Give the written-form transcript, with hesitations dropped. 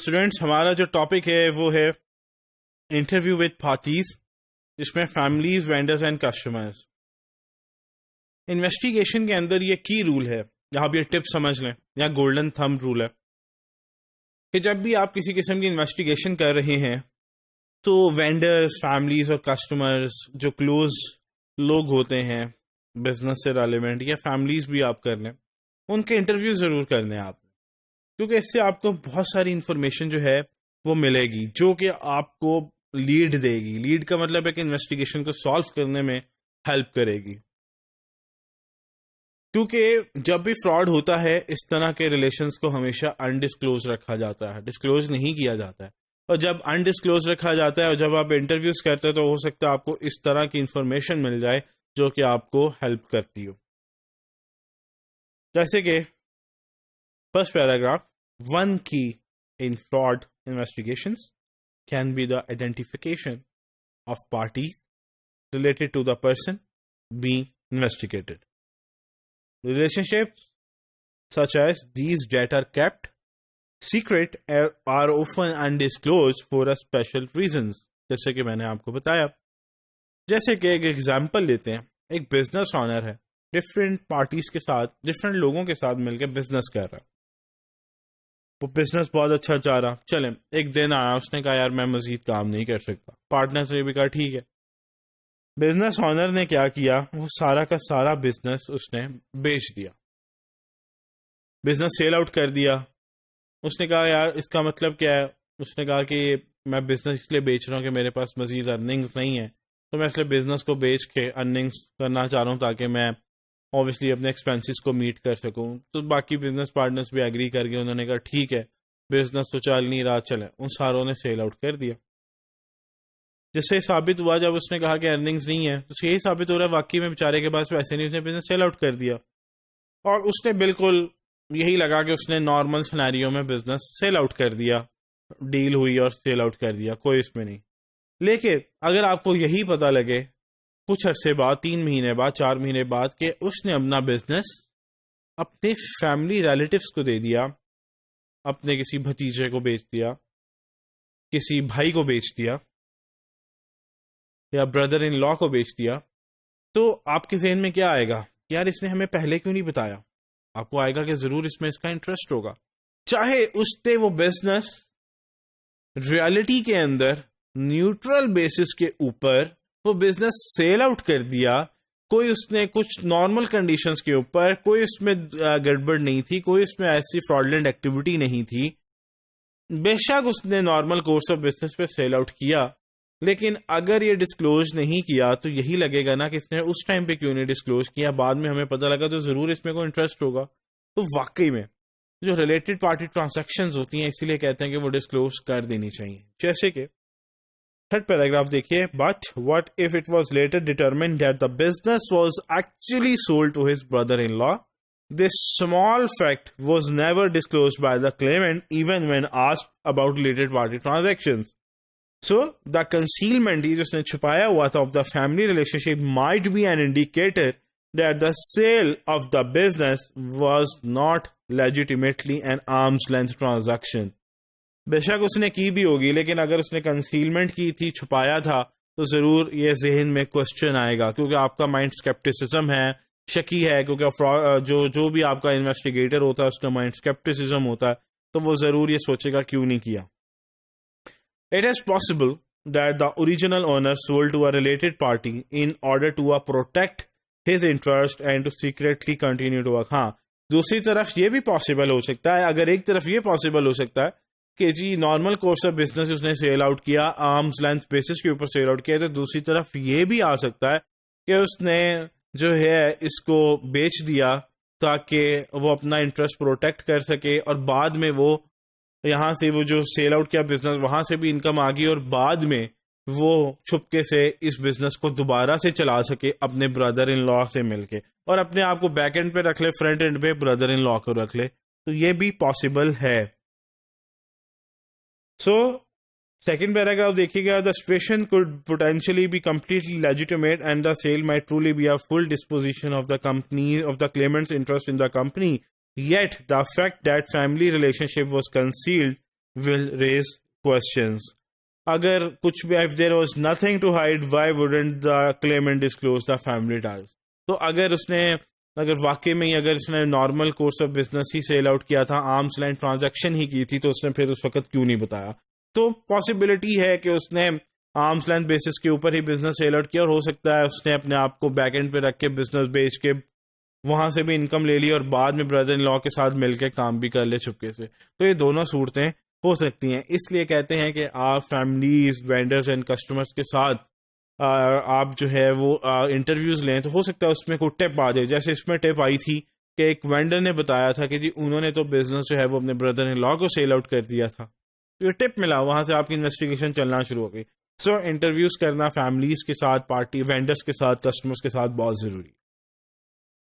Students ہمارا جو topic ہے وہ ہے انٹرویو وتھ پارٹیز، جس میں families, vendors and customers. Investigation کے اندر یہ کی رول ہے، جہاں آپ یہ ٹپ سمجھ لیں یا گولڈن تھمب رول ہے کہ جب بھی آپ کسی قسم کی انویسٹیگیشن کر رہے ہیں تو وینڈرز، فیملیز اور کسٹمرز جو کلوز لوگ ہوتے ہیں بزنس سے ریلیونٹ، یا فیملیز بھی آپ کر لیں، ان کے انٹرویو ضرور کر لیں آپ، کیونکہ اس سے آپ کو بہت ساری انفارمیشن جو ہے وہ ملے گی جو کہ آپ کو لیڈ دے گی. لیڈ کا مطلب ہے کہ انویسٹیگیشن کو سالو کرنے میں ہیلپ کرے گی. کیونکہ جب بھی فراڈ ہوتا ہے اس طرح کے ریلیشنز کو ہمیشہ انڈسکلوز رکھا جاتا ہے، ڈسکلوز نہیں کیا جاتا ہے. اور جب انڈسکلوز رکھا جاتا ہے اور جب آپ انٹرویوز کرتے ہیں تو ہو سکتا ہے آپ کو اس طرح کی انفارمیشن مل جائے جو کہ آپ کو ہیلپ کرتی ہو. جیسے کہ فرسٹ پیراگراف، ون کی in fraud investigations can be the identification of parties related to the person being investigated. Relationships such as these that are kept secret are often undisclosed for a special reasons. جیسے کہ میں نے آپ کو بتایا، جیسے کہ ایک ایگزامپل لیتے ہیں، ایک بزنس آنر ہے، ڈفرینٹ پارٹیز کے ساتھ، ڈفرینٹ لوگوں کے ساتھ مل کے بزنس کر رہا ہے. وہ بزنس بہت اچھا چاہ رہا. چلیں ایک دن آیا، اس نے کہا یار میں مزید کام نہیں کر سکتا. پارٹنر سے بھی کہا ٹھیک ہے. بزنس آنر نے کیا کیا، وہ سارا کا سارا بزنس اس نے بیچ دیا، بزنس سیل آؤٹ کر دیا. اس نے کہا یار اس کا مطلب کیا ہے؟ اس نے کہا کہ میں بزنس اس لیے بیچ رہا ہوں کہ میرے پاس مزید ارننگز نہیں ہے، تو میں اس لیے بزنس کو بیچ کے ارننگز کرنا چاہ رہا ہوں تاکہ میں اوبیسلی اپنے ایکسپینسز کو میٹ کر سکوں. تو باقی بزنس پارٹنرز بھی ایگری کر کے انہوں نے کہا ٹھیک ہے، بزنس تو چل نہیں رہا، چلے. ان ساروں نے سیل آؤٹ کر دیا. جس سے ثابت ہوا جب اس نے کہا کہ ارننگز نہیں ہے تو یہی ثابت ہو رہا ہے واقعی میں بیچارے کے پاس پیسے نہیں، اس نے بزنس سیل آؤٹ کر دیا. اور اس نے بالکل یہی لگا کہ اس نے نارمل سینیریو میں بزنس سیل آؤٹ کر دیا، ڈیل ہوئی اور سیل آؤٹ کر دیا، کوئی اس میں نہیں. لیکن اگر آپ کو یہی پتہ لگے کچھ عرصے بعد، 3 مہینے بعد، 4 مہینے بعد، کہ اس نے اپنا بزنس اپنے فیملی ریلیٹیوز کو دے دیا، اپنے کسی بھتیجے کو بیچ دیا، کسی بھائی کو بیچ دیا، یا بردر ان لا کو بیچ دیا، تو آپ کے ذہن میں کیا آئے گا؟ یار اس نے ہمیں پہلے کیوں نہیں بتایا؟ آپ کو آئے گا کہ ضرور اس میں اس کا انٹرسٹ ہوگا. چاہے اس نے وہ بزنس ریالٹی کے اندر نیوٹرل بیسس کے اوپر وہ بزنس سیل آؤٹ کر دیا، کوئی اس نے کچھ نارمل کنڈیشنز کے اوپر، کوئی اس میں گڑبڑ نہیں تھی، کوئی اس میں ایسی فراڈلنٹ ایکٹیویٹی نہیں تھی، بے شک اس نے نارمل کورس آف بزنس پہ سیل آؤٹ کیا. لیکن اگر یہ ڈسکلوز نہیں کیا تو یہی لگے گا نا کہ اس نے اس ٹائم پہ کیوں نہیں ڈسکلوز کیا، بعد میں ہمیں پتہ لگا تو ضرور اس میں کوئی انٹرسٹ ہوگا. تو واقعی میں جو ریلیٹڈ پارٹی ٹرانزیکشنز ہوتی ہیں اسی لیے کہتے ہیں کہ وہ ڈسکلوز کر دینی چاہیے. جیسے کہ تھرڈ پیراگراف دیکھیے، but what if it was later determined that the business was actually sold to his brother-in-law? This small fact was never disclosed by the claimant even when asked about related party transactions. So, the concealment یہ جس نے چھپایا ہوا تھا of the family relationship might be an indicator that the sale of the business was not legitimately an arm's length transaction. بے شک اس نے کی بھی ہوگی، لیکن اگر اس نے کنسیلمنٹ کی تھی، چھپایا تھا، تو ضرور یہ ذہن میں کوشچن آئے گا، کیونکہ آپ کا مائنڈ اسکیپٹسزم ہے، شکی ہے، کیونکہ جو بھی آپ کا انویسٹیگیٹر ہوتا ہے اس کا مائنڈ اسکیپٹسزم ہوتا ہے، تو وہ ضرور یہ سوچے گا کیوں نہیں کیا. It is possible that the original owner sold to a related party in order to protect his interest and to secretly continue to work. ہاں، دوسری طرف یہ بھی پاسبل ہو سکتا ہے، اگر ایک طرف یہ پاسبل ہو سکتا ہے کہ جی نارمل کورس آف بزنس اس نے سیل آؤٹ کیا، آرمز لینتھ بیسس کے اوپر سیل آؤٹ کیا، تو دوسری طرف یہ بھی آ سکتا ہے کہ اس نے جو ہے اس کو بیچ دیا تاکہ وہ اپنا انٹرسٹ پروٹیکٹ کر سکے، اور بعد میں وہ یہاں سے وہ جو سیل آؤٹ کیا بزنس وہاں سے بھی انکم آ گئی، اور بعد میں وہ چھپکے سے اس بزنس کو دوبارہ سے چلا سکے اپنے بردر ان لا سے مل کے، اور اپنے آپ کو بیک اینڈ پہ رکھ لے، فرنٹ اینڈ پہ بردر ان لا کو رکھ لے. تو یہ بھی پاسبل ہے. So, second paragraph دیکھیے گا، the situation could potentially be completely legitimate and the sale might truly be a full disposition of the company, of the claimant's interest in the company. Yet, the fact that family relationship was concealed will raise questions. اگر کچھ بھی if there was nothing to hide, why wouldn't the claimant disclose the family ties؟ تو اگر واقعی میں اگر اس نے normal course of business he sell out کیا تھا، آرمز لینتھ ٹرانزیکشن ہی کی تھی، تو اس نے پھر اس وقت کیوں نہیں بتایا؟ تو پاسبلٹی ہے کہ اس نے آرمز لینتھ بیسس کے اوپر ہی بزنس سیل آؤٹ کیا، اور ہو سکتا ہے اس نے اپنے آپ کو بیک اینڈ پہ رکھ کے بزنس بیچ کے وہاں سے بھی انکم لے لی اور بعد میں بردر ان لا کے ساتھ مل کے کام بھی کر لے چپکے سے. تو یہ دونوں صورتیں ہو سکتی ہیں. اس لیے کہتے ہیں کہ آپ فیملیز، وینڈرز اینڈ کسٹمرز کے ساتھ آپ جو ہے وہ انٹرویوز لیں، تو ہو سکتا ہے اس میں کوئی ٹپ آ جائے. جیسے اس میں ٹپ آئی تھی کہ ایک وینڈر نے بتایا تھا کہ جی انہوں نے تو بزنس جو ہے وہ اپنے بردر ان لا کو سیل آؤٹ کر دیا تھا. تو یہ ٹپ ملا، وہاں سے آپ کی انویسٹیگیشن چلنا شروع ہو گئی. سو انٹرویوز کرنا فیملیز کے ساتھ، پارٹی وینڈرز کے ساتھ، کسٹمرز کے ساتھ بہت ضروری ہے.